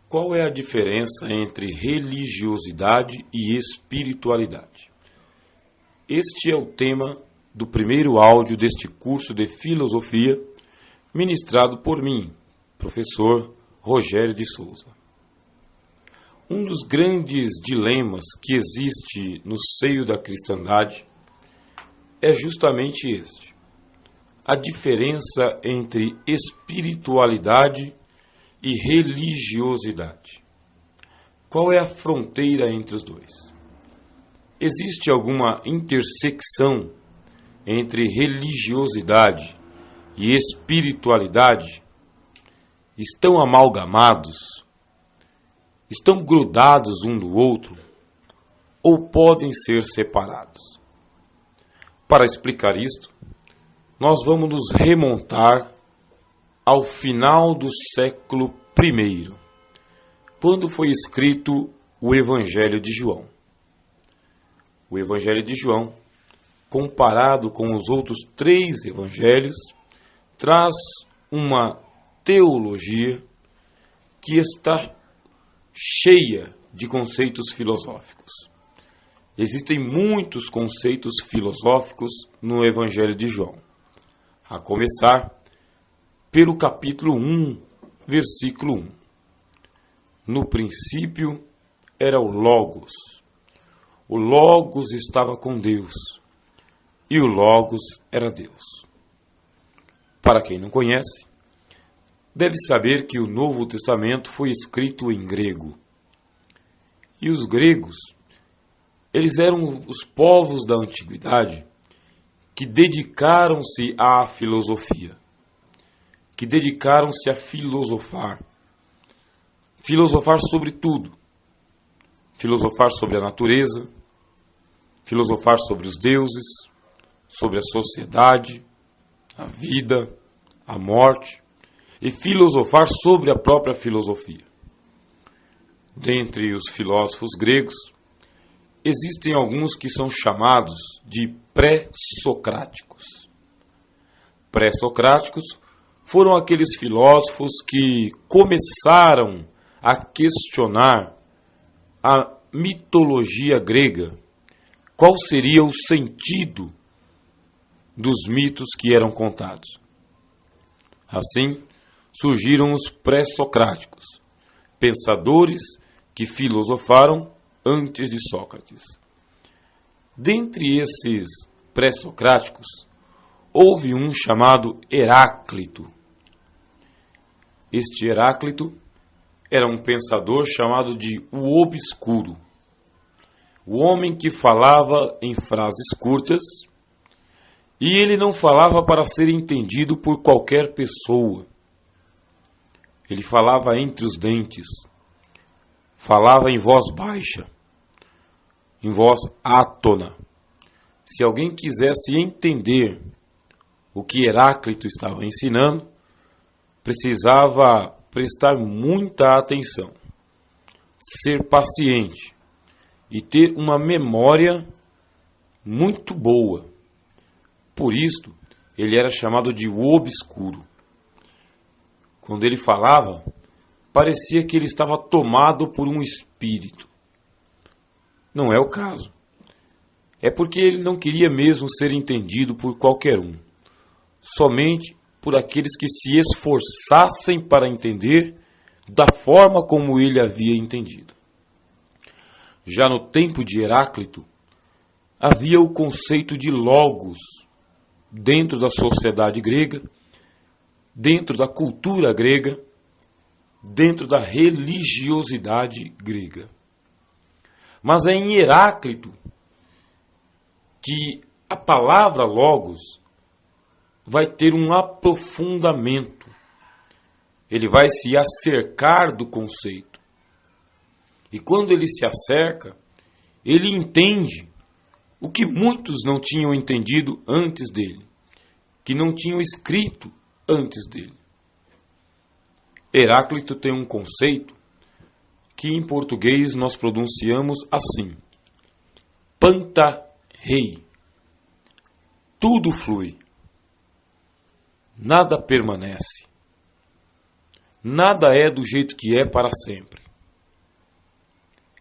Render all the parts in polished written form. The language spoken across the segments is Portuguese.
Qual é a diferença entre religiosidade e espiritualidade? Este é o tema do primeiro áudio deste curso de filosofia ministrado por mim, professor Rogério de Souza. Um dos grandes dilemas que existe no seio da cristandade é justamente este: a diferença entre espiritualidade e religiosidade. Qual é a fronteira entre os dois? Existe alguma intersecção entre religiosidade e espiritualidade? Estão amalgamados? Estão grudados um do outro? Ou podem ser separados? Para explicar isto, nós vamos nos remontar ao final do século I, quando foi escrito o Evangelho de João. O Evangelho de João, comparado com os outros 3 evangelhos, traz uma teologia que está cheia de conceitos filosóficos. Existem muitos conceitos filosóficos no Evangelho de João, a começar pelo capítulo 1, versículo 1. No princípio era o Logos. O Logos estava com Deus, e o Logos era Deus. Para quem não conhece, deve saber que o Novo Testamento foi escrito em grego. E os gregos, eles eram os povos da antiguidade que dedicaram-se à filosofia, que dedicaram-se a filosofar. Filosofar sobre tudo. Filosofar sobre a natureza, filosofar sobre os deuses, sobre a sociedade, a vida, a morte, e filosofar sobre a própria filosofia. Dentre os filósofos gregos, existem alguns que são chamados de pré-socráticos. Pré-socráticos foram aqueles filósofos que começaram a questionar a mitologia grega. Qual seria o sentido dos mitos que eram contados? Assim, surgiram os pré-socráticos, pensadores que filosofaram antes de Sócrates. Dentre esses pré-socráticos, houve um chamado Heráclito. Este Heráclito era um pensador chamado de o obscuro, o homem que falava em frases curtas, e ele não falava para ser entendido por qualquer pessoa. Ele falava entre os dentes, falava em voz baixa, em voz átona. Se alguém quisesse entender o que Heráclito estava ensinando, precisava prestar muita atenção, ser paciente e ter uma memória muito boa. Por isso, ele era chamado de o obscuro. Quando ele falava, parecia que ele estava tomado por um espírito. Não é o caso. É porque ele não queria mesmo ser entendido por qualquer um, somente por aqueles que se esforçassem para entender da forma como ele havia entendido. Já no tempo de Heráclito, havia o conceito de logos dentro da sociedade grega, dentro da cultura grega, dentro da religiosidade grega. Mas é em Heráclito que a palavra logos vai ter um aprofundamento. Ele vai se acercar do conceito. E quando ele se acerca, ele entende o que muitos não tinham entendido antes dele, que não tinham escrito antes dele. Heráclito tem um conceito que em português nós pronunciamos assim: panta rei. Tudo flui. Nada permanece. Nada é do jeito que é para sempre.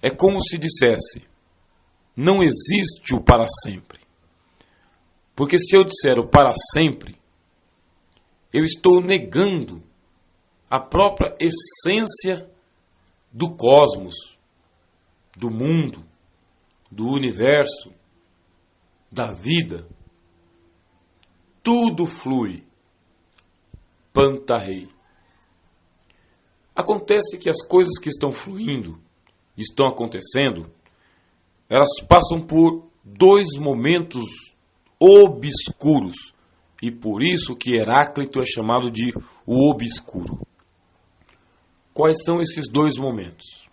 É como se dissesse: não existe o para sempre. Porque se eu disser o para sempre, eu estou negando a própria essência do cosmos, do mundo, do universo, da vida. Tudo flui. Pantarrei. Acontece que as coisas que estão fluindo, estão acontecendo, elas passam por dois momentos obscuros. E por isso que Heráclito é chamado de o obscuro. Quais são esses dois momentos?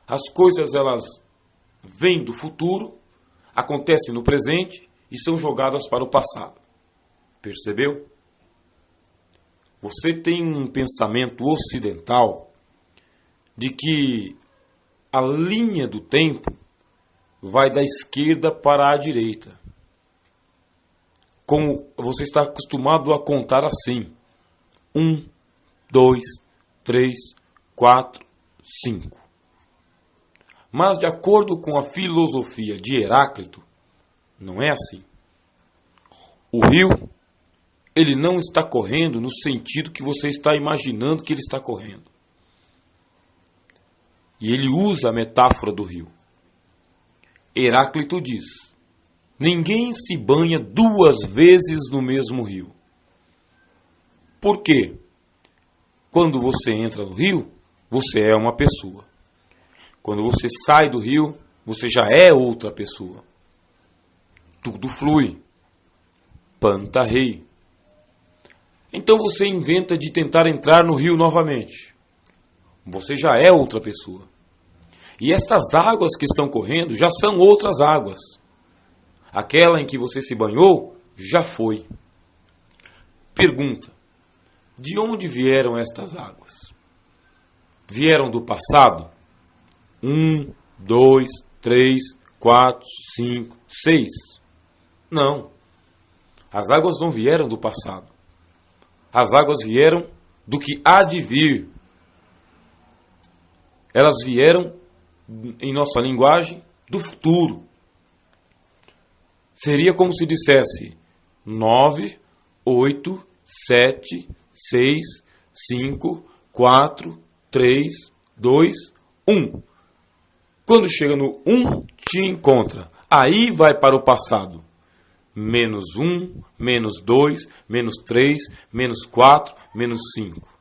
As coisas, elas vêm do futuro, acontecem no presente e são jogadas para o passado. Percebeu? Você tem um pensamento ocidental de que a linha do tempo vai da esquerda para a direita. Como você está acostumado a contar assim: 1, 2, 3, 4, 5. Mas de acordo com a filosofia de Heráclito, não é assim. O rio, ele não está correndo no sentido que você está imaginando que ele está correndo. E ele usa a metáfora do rio. Heráclito diz: ninguém se banha duas vezes no mesmo rio. Por quê? Quando você entra no rio, você é uma pessoa. Quando você sai do rio, você já é outra pessoa. Tudo flui. Pantarrei. Então você inventa de tentar entrar no rio novamente. Você já é outra pessoa. E essas águas que estão correndo já são outras águas. Aquela em que você se banhou já foi. Pergunta: de onde vieram estas águas? Vieram do passado? 1, 2, 3, 4, 5, 6. Não. As águas não vieram do passado. As águas vieram do que há de vir. Elas vieram, em nossa linguagem, do futuro. Seria como se dissesse 9, 8, 7, 6, 5, 4, 3, 2, 1. Quando chega no 1, te encontra. Aí vai para o passado. Menos 1, menos 2, menos 3, menos 4, menos 5.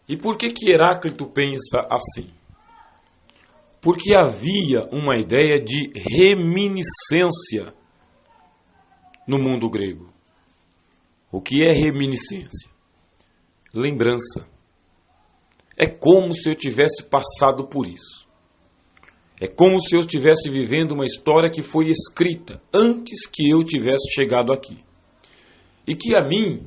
E por que Heráclito pensa assim? Porque havia uma ideia de reminiscência no mundo grego. O que é reminiscência? Lembrança. É como se eu tivesse passado por isso. É como se eu estivesse vivendo uma história que foi escrita antes que eu tivesse chegado aqui. E que a mim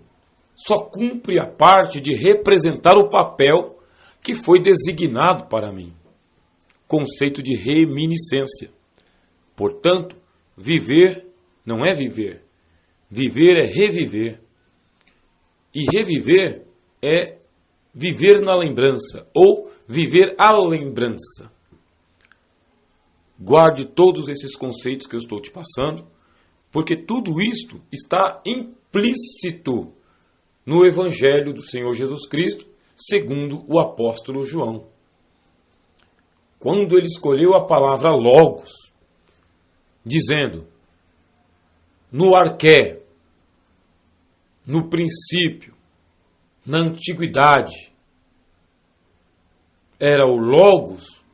só cumpre a parte de representar o papel que foi designado para mim. Conceito de reminiscência. Portanto, viver não é viver. Viver é reviver. E reviver é viver na lembrança ou viver a lembrança. Guarde todos esses conceitos que eu estou te passando, porque tudo isto está implícito no Evangelho do Senhor Jesus Cristo, segundo o apóstolo João. Quando ele escolheu a palavra logos, dizendo: no arqué, no princípio, na antiguidade, era o logos,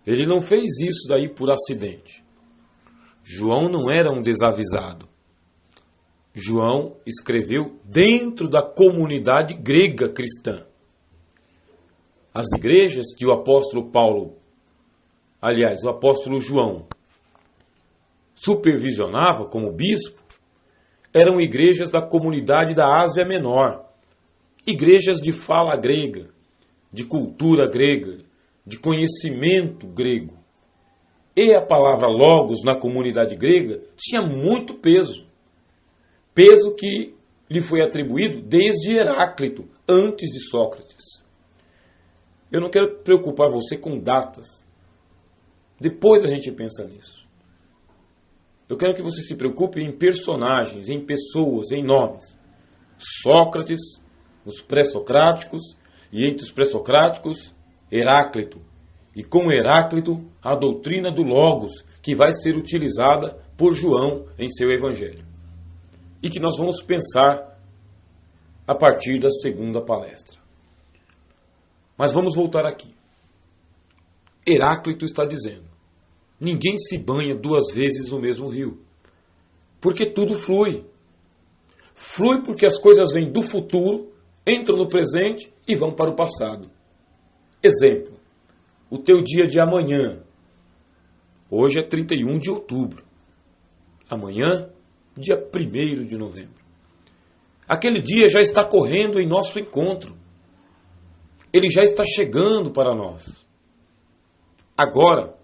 ele não fez isso daí por acidente. João não era um desavisado. João escreveu dentro da comunidade grega cristã. As igrejas que o apóstolo Paulo, aliás, o apóstolo João, supervisionava como bispo, eram igrejas da comunidade da Ásia Menor. Igrejas de fala grega, de cultura grega, de conhecimento grego. E a palavra logos na comunidade grega tinha muito peso. Peso que lhe foi atribuído desde Heráclito, antes de Sócrates. Eu não quero preocupar você com datas, Depois a gente pensa nisso. Eu quero que você se preocupe em personagens, em pessoas, em nomes. Sócrates, os pré-socráticos, e entre os pré-socráticos, Heráclito. E com Heráclito, a doutrina do Logos, que vai ser utilizada por João em seu evangelho. E que nós vamos pensar a partir da segunda palestra. Mas vamos voltar aqui. Heráclito está dizendo: ninguém se banha duas vezes no mesmo rio. Porque tudo flui. Flui porque as coisas vêm do futuro, entram no presente e vão para o passado. Exemplo: o teu dia de amanhã. Hoje é 31 de outubro. Amanhã, dia 1º de novembro. Aquele dia já está correndo em nosso encontro. Ele já está chegando para nós. Agora,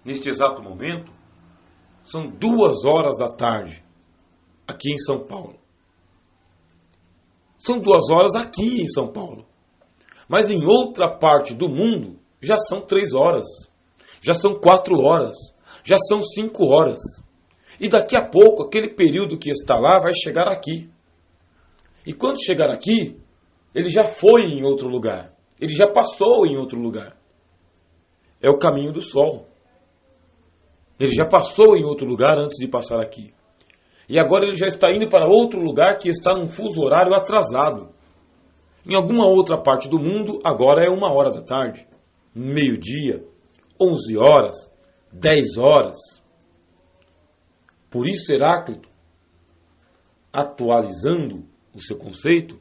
neste exato momento, são 2 horas da tarde, aqui em São Paulo. São 2 horas aqui em São Paulo. Mas em outra parte do mundo, já são 3 horas. Já são 4 horas. Já são 5 horas. E daqui a pouco, aquele período que está lá vai chegar aqui. E quando chegar aqui, ele já foi em outro lugar. Ele já passou em outro lugar. É o caminho do sol. Ele já passou em outro lugar antes de passar aqui. E agora ele já está indo para outro lugar que está num fuso horário atrasado. Em alguma outra parte do mundo, agora é 1 hora da tarde, meio-dia, 11 horas, 10 horas. Por isso Heráclito, atualizando o seu conceito,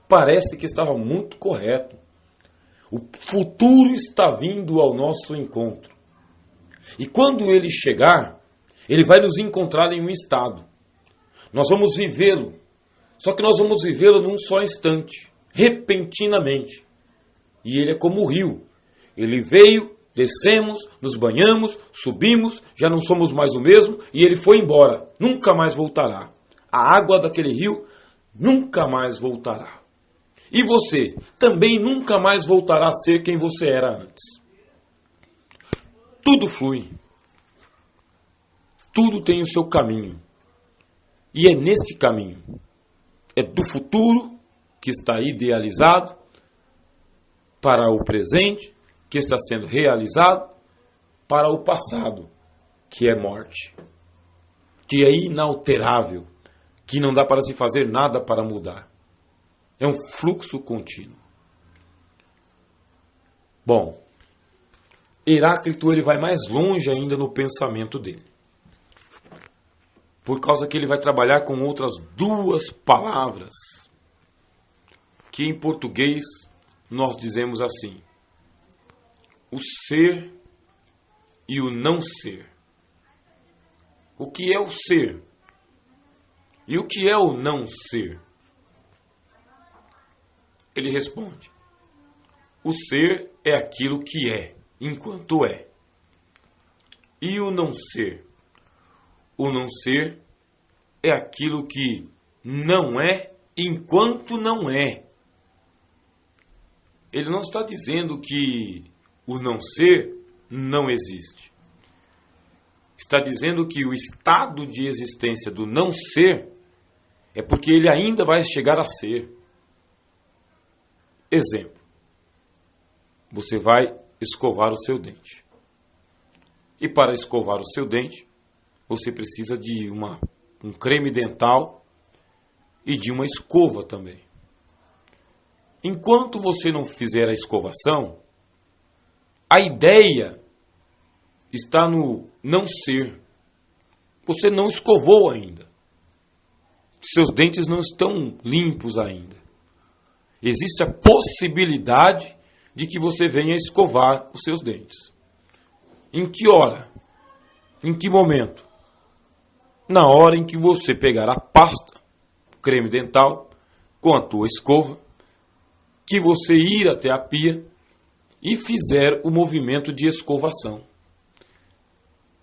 parece que estava muito correto. O futuro está vindo ao nosso encontro. E quando ele chegar, ele vai nos encontrar em um estado. Nós vamos vivê-lo. Só que nós vamos vivê-lo num só instante, repentinamente. E ele é como o rio. Ele veio, descemos, nos banhamos, subimos, já não somos mais o mesmo, e ele foi embora. Nunca mais voltará. A água daquele rio nunca mais voltará. E você também nunca mais voltará a ser quem você era antes. Tudo flui. Tudo tem o seu caminho. E é neste caminho. É do futuro, que está idealizado, para o presente, que está sendo realizado, para o passado, que é morte. Que é inalterável. Que não dá para se fazer nada para mudar. É um fluxo contínuo. Bom, Heráclito ele vai mais longe ainda no pensamento dele. Por causa que ele vai trabalhar com outras 2 palavras, que em português nós dizemos assim: o ser e o não ser. O que é o ser? E o que é o não ser? Ele responde: o ser é aquilo que é, enquanto é. E o não ser? O não ser é aquilo que não é, enquanto não é. Ele não está dizendo que o não ser não existe. Está dizendo que o estado de existência do não ser é porque ele ainda vai chegar a ser. Exemplo: você vai escovar o seu dente. E para escovar o seu dente, você precisa de um creme dental e de uma escova também. Enquanto você não fizer a escovação, a ideia está no não ser. Você não escovou ainda. Seus dentes não estão limpos ainda. Existe a possibilidade de que você venha escovar os seus dentes. Em que hora? Em que momento? Na hora em que você pegar a pasta, o creme dental, com a tua escova, que você ir até a pia e fizer o movimento de escovação.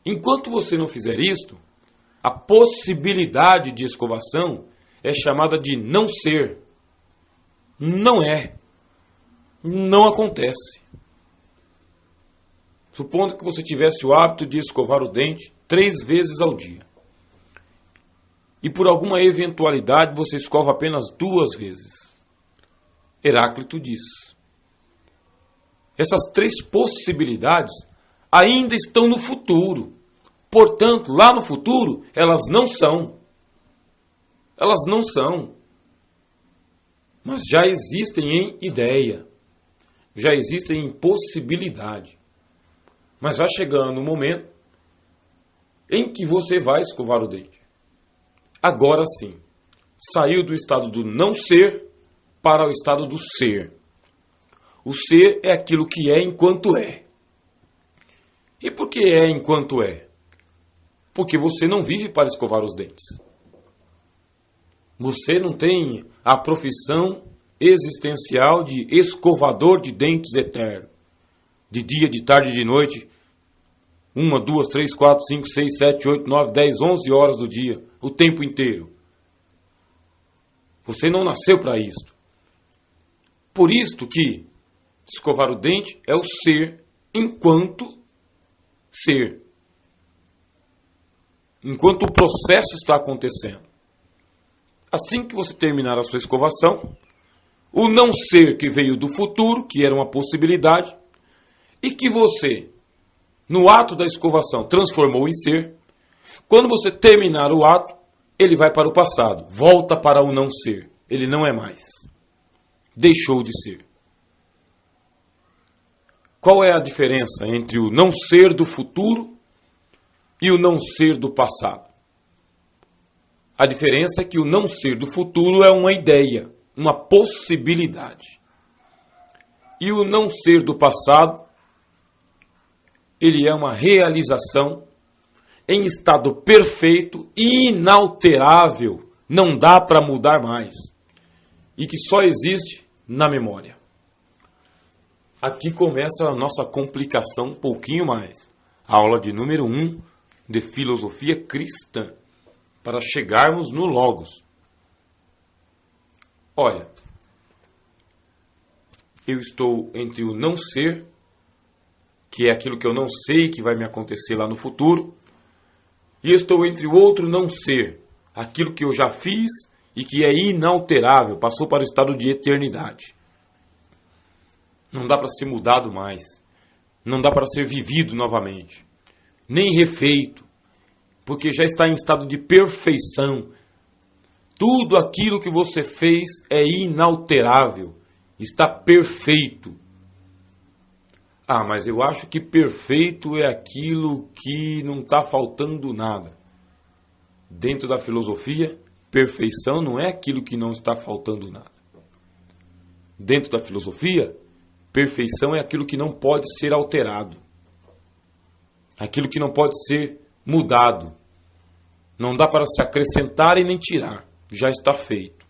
Enquanto você não fizer isto, a possibilidade de escovação é chamada de não ser. Não é. Não acontece. Supondo que você tivesse o hábito de escovar o dente 3 vezes ao dia. E por alguma eventualidade você escova apenas 2 vezes. Heráclito diz: essas 3 possibilidades ainda estão no futuro. Portanto, lá no futuro, elas não são. Elas não são. Mas já existem em ideia. Já existem em possibilidade. Mas vai chegando um momento em que você vai escovar o dente. Agora sim, saiu do estado do não ser para o estado do ser. O ser é aquilo que é enquanto é. E por que é enquanto é? Porque você não vive para escovar os dentes. Você não tem a profissão existencial de escovador de dentes eterno. De dia, de tarde, de noite. 1, 2, 3, 4, 5, 6, 7, 8, 9, 10, 11 horas do dia. O tempo inteiro. Você não nasceu para isto. Por isto que escovar o dente é o ser enquanto ser. Enquanto o processo está acontecendo. Assim que você terminar a sua escovação, o não ser que veio do futuro, que era uma possibilidade, e que você, no ato da escovação, transformou em ser, quando você terminar o ato, ele vai para o passado, volta para o não ser. Ele não é mais. Deixou de ser. Qual é a diferença entre o não ser do futuro e o não ser do passado? A diferença é que o não ser do futuro é uma ideia, uma possibilidade. E o não ser do passado, ele é uma realização em estado perfeito e inalterável. Não dá para mudar mais. E que só existe na memória. Aqui começa a nossa complicação um pouquinho mais. A aula de número 1 de filosofia cristã. Para chegarmos no Logos. Olha, eu estou entre o não ser, que é aquilo que eu não sei que vai me acontecer lá no futuro, e estou entre o outro não ser, aquilo que eu já fiz e que é inalterável, passou para o estado de eternidade. Não dá para ser mudado mais, não dá para ser vivido novamente, nem refeito. Porque já está em estado de perfeição. Tudo aquilo que você fez é inalterável. Está perfeito. Ah, mas eu acho que perfeito é aquilo que não está faltando nada. Dentro da filosofia, perfeição não é aquilo que não está faltando nada. Dentro da filosofia, perfeição é aquilo que não pode ser alterado. Aquilo que não pode ser mudado. Não dá para se acrescentar e nem tirar. Já está feito.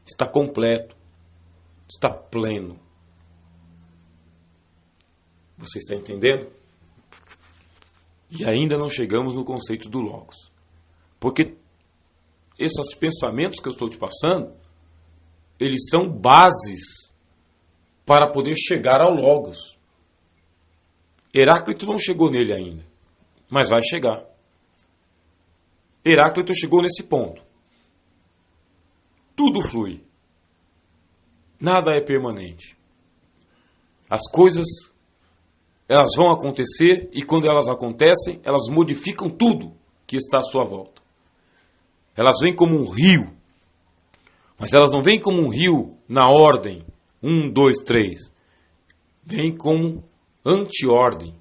Está completo. Está pleno. Você está entendendo? E ainda não chegamos no conceito do Logos. Porque esses pensamentos que eu estou te passando, eles são bases para poder chegar ao Logos. Heráclito não chegou nele ainda, mas vai chegar. Heráclito chegou nesse ponto. Tudo flui. Nada é permanente. As coisas, elas vão acontecer e quando elas acontecem, elas modificam tudo que está à sua volta. Elas vêm como um rio. Mas elas não vêm como um rio na ordem 1, 2, 3. Vêm como anti-ordem.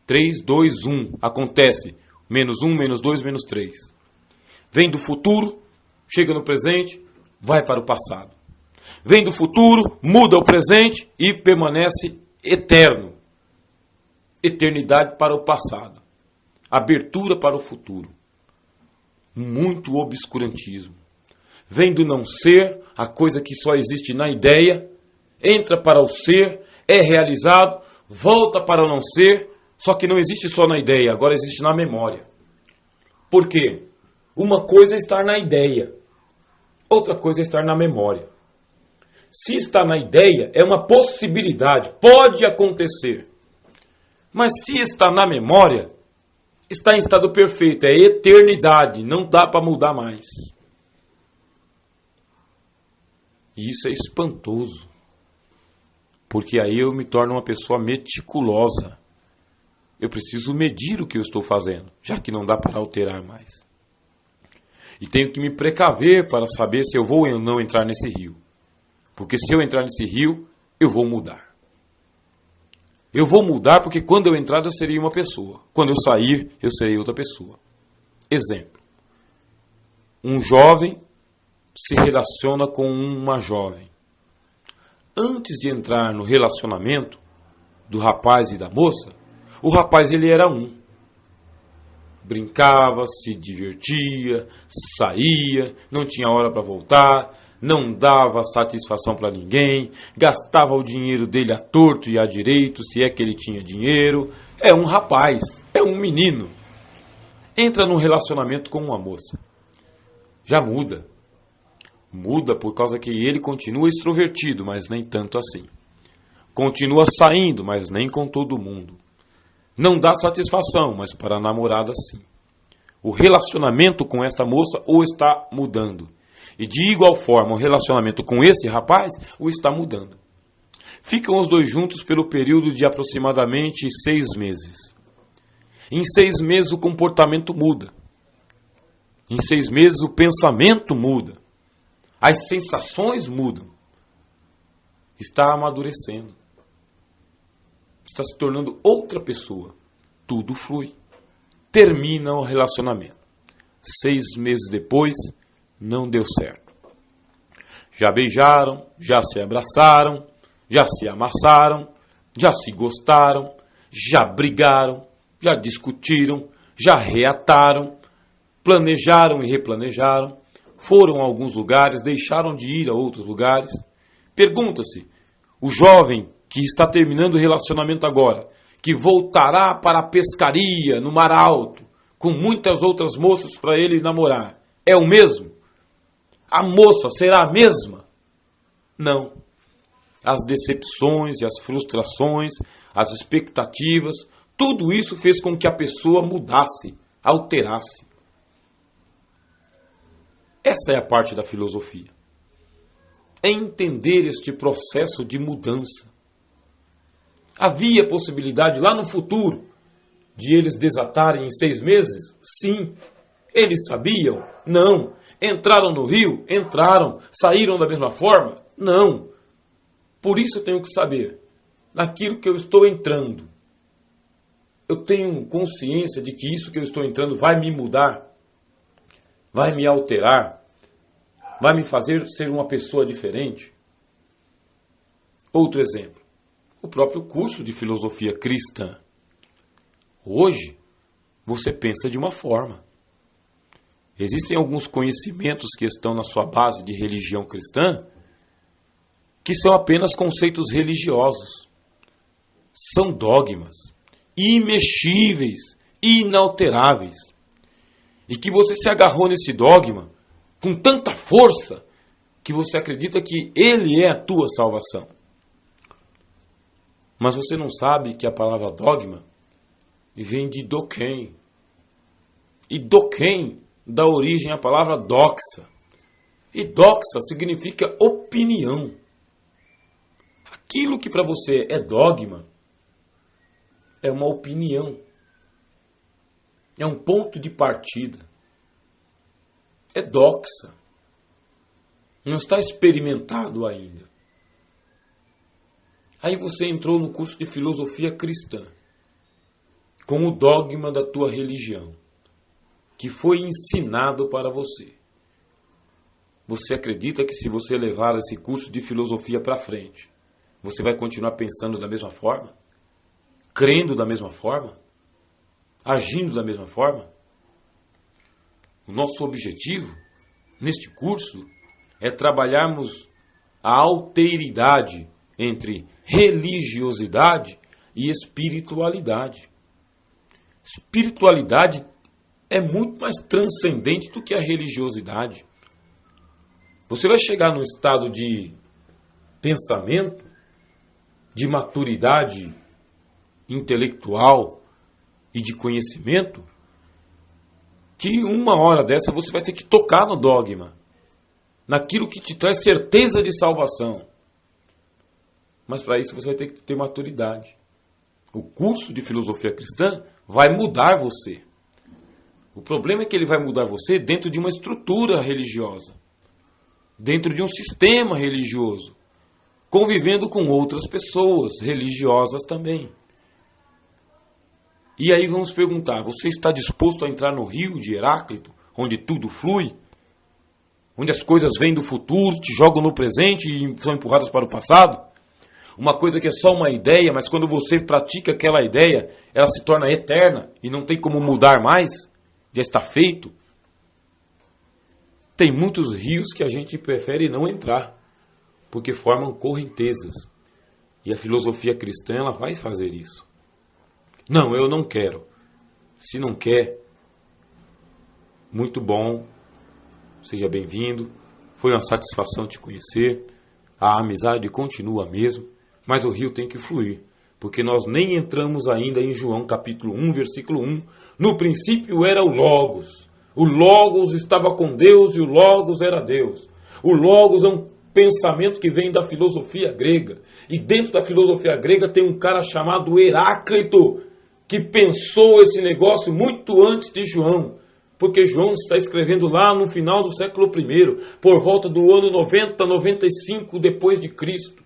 3, 2, 1. Acontece. Menos 1, menos 2, menos 3. Vem do futuro, chega no presente, vai para o passado. Vem do futuro, muda o presente e permanece eterno. Eternidade para o passado. Abertura para o futuro. Muito obscurantismo. Vem do não ser, a coisa que só existe na ideia, entra para o ser, é realizado, volta para o não ser, só que não existe só na ideia, agora existe na memória. Por quê? Uma coisa é estar na ideia, outra coisa é estar na memória. Se está na ideia, é uma possibilidade, pode acontecer. Mas se está na memória, está em estado perfeito, é eternidade, não dá para mudar mais. E isso é espantoso, porque aí eu me torno uma pessoa meticulosa. Eu preciso medir o que eu estou fazendo, já que não dá para alterar mais. E tenho que me precaver para saber se eu vou ou não entrar nesse rio. Porque se eu entrar nesse rio, eu vou mudar. Eu vou mudar porque quando eu entrar eu serei uma pessoa. Quando eu sair, eu serei outra pessoa. Exemplo. Um jovem se relaciona com uma jovem. Antes de entrar no relacionamento do rapaz e da moça, o rapaz ele era um. Brincava, se divertia, saía, não tinha hora para voltar, não dava satisfação para ninguém, gastava o dinheiro dele à torto e à direito, se é que ele tinha dinheiro. É um rapaz, é um menino. Entra num relacionamento com uma moça. Já muda. Muda por causa que ele continua extrovertido, mas nem tanto assim. Continua saindo, mas nem com todo mundo. Não dá satisfação, mas para a namorada sim. O relacionamento com esta moça o está mudando. E de igual forma, o relacionamento com esse rapaz o está mudando. Ficam os dois juntos pelo período de aproximadamente 6 meses. Em 6 meses o comportamento muda. Em 6 meses o pensamento muda. As sensações mudam. Está amadurecendo. Está se tornando outra pessoa. Tudo flui. Termina o relacionamento. 6 meses depois, não deu certo. Já beijaram, já se abraçaram, já se amassaram, já se gostaram, já brigaram, já discutiram, já reataram, planejaram e replanejaram, foram a alguns lugares, deixaram de ir a outros lugares. Pergunta-se, o jovem que está terminando o relacionamento agora, que voltará para a pescaria no Mar Alto, com muitas outras moças para ele namorar, é o mesmo? A moça será a mesma? Não. As decepções e as frustrações, as expectativas, tudo isso fez com que a pessoa mudasse, alterasse. Essa é a parte da filosofia. É entender este processo de mudança. Havia possibilidade lá no futuro de eles desatarem em 6 meses? Sim. Eles sabiam? Não. Entraram no rio? Entraram. Saíram da mesma forma? Não. Por isso eu tenho que saber, naquilo que eu estou entrando, eu tenho consciência de que isso que eu estou entrando vai me mudar, vai me alterar, vai me fazer ser uma pessoa diferente. Outro exemplo, o próprio curso de filosofia cristã. Hoje, você pensa de uma forma. Existem alguns conhecimentos que estão na sua base de religião cristã que são apenas conceitos religiosos. São dogmas imexíveis, inalteráveis. E que você se agarrou nesse dogma com tanta força que você acredita que ele é a tua salvação. Mas você não sabe que a palavra dogma vem de doquem. E doquem dá origem à palavra doxa. E doxa significa opinião. Aquilo que para você é dogma é uma opinião. É um ponto de partida. É doxa. Não está experimentado ainda. Aí você entrou no curso de filosofia cristã, com o dogma da tua religião, que foi ensinado para você. Você acredita que se você levar esse curso de filosofia para frente, você vai continuar pensando da mesma forma? Crendo da mesma forma? Agindo da mesma forma? O nosso objetivo neste curso é trabalharmos a alteridade entre religiosidade e espiritualidade. Espiritualidade é muito mais transcendente do que a religiosidade. Você vai chegar num estado de pensamento, de maturidade intelectual e de conhecimento, que uma hora dessa você vai ter que tocar no dogma, naquilo que te traz certeza de salvação. Mas para isso você vai ter que ter maturidade. O curso de filosofia cristã vai mudar você. O problema é que ele vai mudar você dentro de uma estrutura religiosa, dentro de um sistema religioso, convivendo com outras pessoas religiosas também. E aí vamos perguntar, você está disposto a entrar no rio de Heráclito, onde tudo flui? Onde as coisas vêm do futuro, te jogam no presente e são empurradas para o passado? Uma coisa que é só uma ideia, mas quando você pratica aquela ideia, ela se torna eterna e não tem como mudar mais? Já está feito? Tem muitos rios que a gente prefere não entrar, porque formam correntezas. E a filosofia cristã ela vai fazer isso. Não, eu não quero. Se não quer, muito bom, seja bem-vindo. Foi uma satisfação te conhecer. A amizade continua mesmo, mas o rio tem que fluir. Porque nós nem entramos ainda em João capítulo 1, versículo 1. No princípio era o Logos. O Logos estava com Deus e o Logos era Deus. O Logos é um pensamento que vem da filosofia grega. E dentro da filosofia grega tem um cara chamado Heráclito, que pensou esse negócio muito antes de João. Porque João está escrevendo lá no final do século I, por volta do ano 90, 95 depois de Cristo.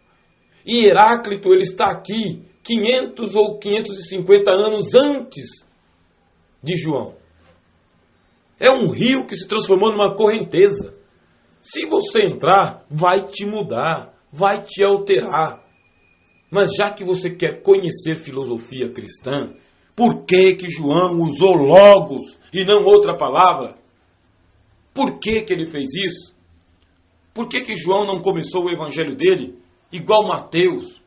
E Heráclito ele está aqui 500 ou 550 anos antes de João. É um rio que se transformou numa correnteza. Se você entrar, vai te mudar, vai te alterar. Mas já que você quer conhecer filosofia cristã, por que que João usou logos e não outra palavra? Por que que ele fez isso? Por que que João não começou o evangelho dele igual Mateus,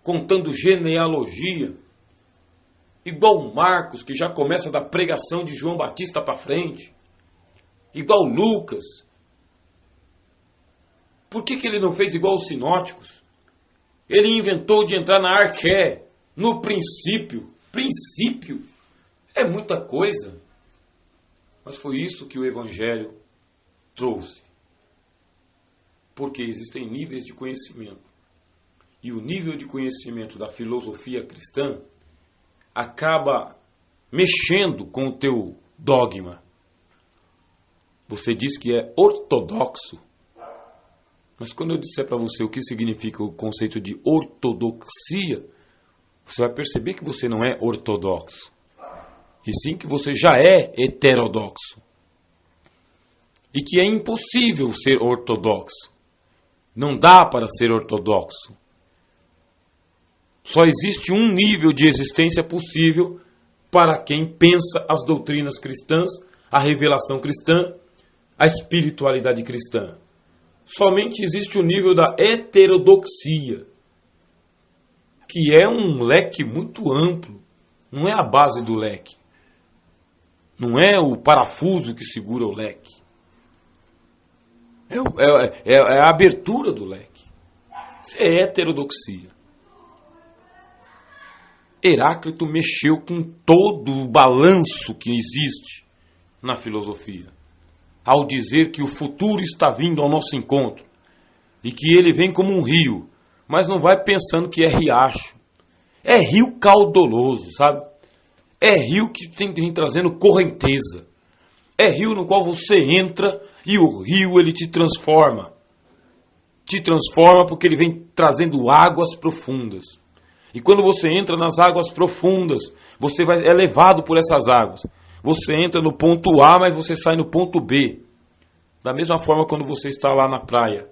contando genealogia? Igual Marcos, que já começa da pregação de João Batista para frente? Igual Lucas? Por que que ele não fez igual os sinóticos? Ele inventou de entrar na arqué, no princípio. Princípio é muita coisa. Mas foi isso que o Evangelho trouxe. Porque existem níveis de conhecimento. E o nível de conhecimento da filosofia cristã acaba mexendo com o teu dogma. Você diz que é ortodoxo. Mas quando eu disser para você o que significa o conceito de ortodoxia, você vai perceber que você não é ortodoxo. E sim que você já é heterodoxo. E que é impossível ser ortodoxo. Não dá para ser ortodoxo. Só existe um nível de existência possível para quem pensa as doutrinas cristãs, a revelação cristã, a espiritualidade cristã. Somente existe o nível da heterodoxia, que é um leque muito amplo. Não é a base do leque. Não é o parafuso que segura o leque. É a abertura do leque. Isso é heterodoxia. Heráclito mexeu com todo o balanço que existe na filosofia, ao dizer que o futuro está vindo ao nosso encontro e que ele vem como um rio, mas não vai pensando que é riacho. É rio caudaloso, sabe? É rio que vem trazendo correnteza. É rio no qual você entra e o rio ele te transforma. Te transforma porque ele vem trazendo águas profundas. E quando você entra nas águas profundas, você é levado por essas águas. Você entra no ponto A, mas você sai no ponto B. Da mesma forma quando você está lá na praia.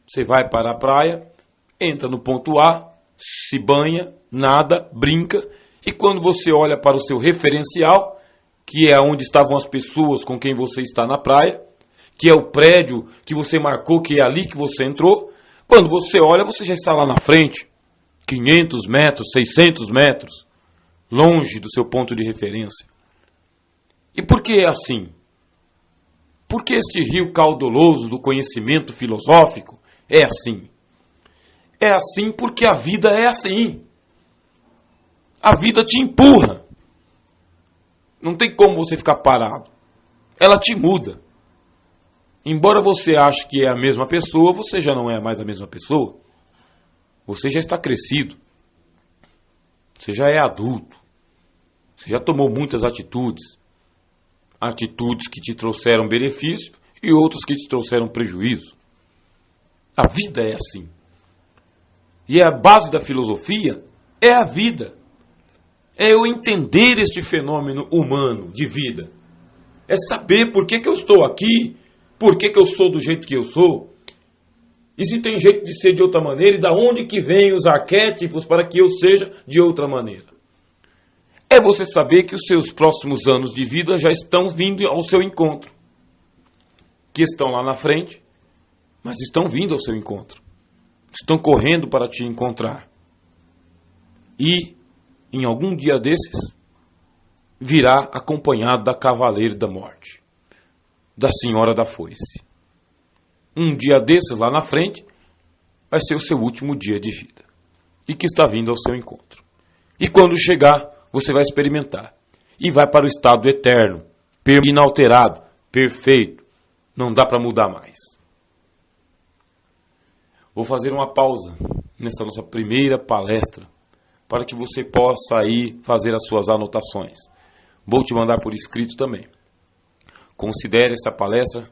Você vai para a praia, entra no ponto A, se banha, nada, brinca. E quando você olha para o seu referencial, que é onde estavam as pessoas com quem você está na praia, que é o prédio que você marcou, que é ali que você entrou, quando você olha, você já está lá na frente. 500 metros, 600 metros, longe do seu ponto de referência. E por que é assim? Por que este rio caudaloso do conhecimento filosófico é assim? É assim porque a vida é assim. A vida te empurra. Não tem como você ficar parado. Ela te muda. Embora você ache que é a mesma pessoa, você já não é mais a mesma pessoa. Você já está crescido. Você já é adulto. Você já tomou muitas atitudes. Atitudes que te trouxeram benefício e outras que te trouxeram prejuízo. A vida é assim. E a base da filosofia é a vida. É eu entender este fenômeno humano de vida. É saber por que eu estou aqui, por que eu sou do jeito que eu sou. E se tem jeito de ser de outra maneira, e da onde que vêm os arquétipos para que eu seja de outra maneira. É você saber que os seus próximos anos de vida já estão vindo ao seu encontro. Que estão lá na frente, mas estão vindo ao seu encontro. Estão correndo para te encontrar. E, em algum dia desses, virá acompanhado da Cavaleira da Morte, da Senhora da Foice. Um dia desses, lá na frente, vai ser o seu último dia de vida. E que está vindo ao seu encontro. E quando chegar, você vai experimentar. E vai para o estado eterno, inalterado, perfeito. Não dá para mudar mais. Vou fazer uma pausa nessa nossa primeira palestra para que você possa aí fazer as suas anotações. Vou te mandar por escrito também. Considere esta palestra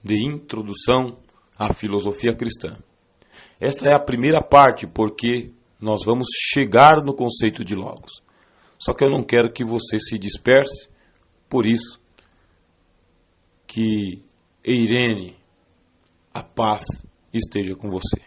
de introdução à filosofia cristã. Esta é a primeira parte, porque nós vamos chegar no conceito de Logos. Só que eu não quero que você se disperse, por isso que Eirene, a paz esteja com você.